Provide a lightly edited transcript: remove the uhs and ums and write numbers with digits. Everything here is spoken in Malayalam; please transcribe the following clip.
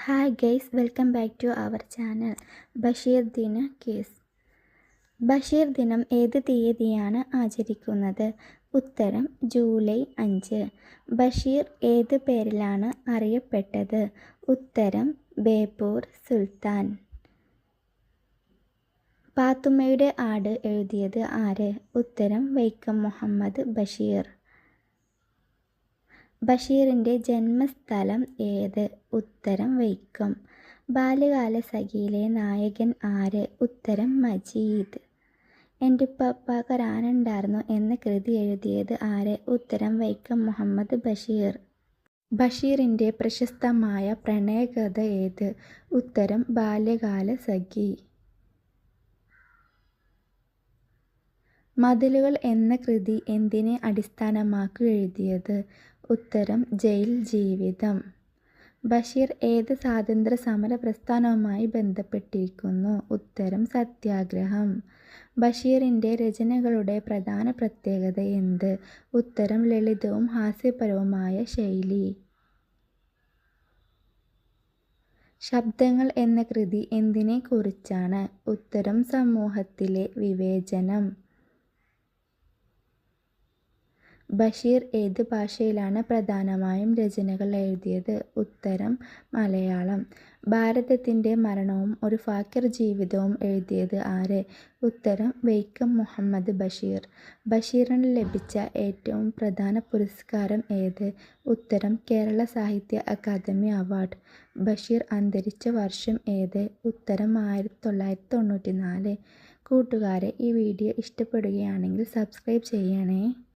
Hi guys, welcome back to our channel. Basheer ദിന കേസ്. ബഷീർ ദിനം ഏത് തീയതിയാണ് ആചരിക്കുന്നത്? ഉത്തരം ജൂലൈ 5. ബഷീർ ഏത് പേരിലാണ് അറിയപ്പെട്ടത്? ഉത്തരം ബേപ്പൂർ സുൽത്താൻ. പാത്തുമ്മയുടെ ആട് എഴുതിയത് ആര്? ഉത്തരം വൈക്കം മുഹമ്മദ് ബഷീർ. ബഷീറിൻ്റെ ജന്മസ്ഥലം ഏത്? ഉത്തരം വൈക്കം. ബാല്യകാലസഖിയിലെ നായകൻ ആര്? ഉത്തരം മജീദ്. എൻ്റെ ഉപ്പാപ്പാക്കൊരാനണ്ടായിരുന്നു എന്ന കൃതി എഴുതിയത് ആര്? ഉത്തരം വൈക്കം മുഹമ്മദ് ബഷീർ. ബഷീറിൻ്റെ പ്രശസ്തമായ പ്രണയകഥ ഏത്? ഉത്തരം ബാല്യകാലസഖി. മതിലുകൾ എന്ന കൃതി എന്തിനെ അടിസ്ഥാനമാക്കി എഴുതിയത്? ഉത്തരം ജയിൽ ജീവിതം. ബഷീർ ഏത് സ്വാതന്ത്ര്യ സമര പ്രസ്ഥാനവുമായി ബന്ധപ്പെട്ടിരിക്കുന്നു? ഉത്തരം സത്യാഗ്രഹം. ബഷീറിൻ്റെ രചനകളുടെ പ്രധാന പ്രത്യേകത എന്ത്? ഉത്തരം ലളിതവും ഹാസ്യപരവുമായ ശൈലി. ശബ്ദങ്ങൾ എന്ന കൃതി എന്തിനെക്കുറിച്ചാണ്? ഉത്തരം സമൂഹത്തിലെ വിവേചനം. ബഷീർ ഏത് ഭാഷയിലാണ് പ്രധാനമായും രചനകൾ എഴുതിയത്? ഉത്തരം മലയാളം. ഭാരതത്തിൻ്റെ മരണവും ഒരു ഫാക്കിർ ജീവിതവും എഴുതിയത് ആര്? ഉത്തരം വൈക്കം മുഹമ്മദ് ബഷീർ. ബഷീറിന് ലഭിച്ച ഏറ്റവും പ്രധാന പുരസ്കാരം ഏത്? ഉത്തരം കേരള സാഹിത്യ അക്കാദമി അവാർഡ്. ബഷീർ അന്തരിച്ച വർഷം ഏത്? ഉത്തരം 1994. കൂട്ടുകാരെ, ഈ വീഡിയോ ഇഷ്ടപ്പെടുകയാണെങ്കിൽ സബ്സ്ക്രൈബ് ചെയ്യണേ.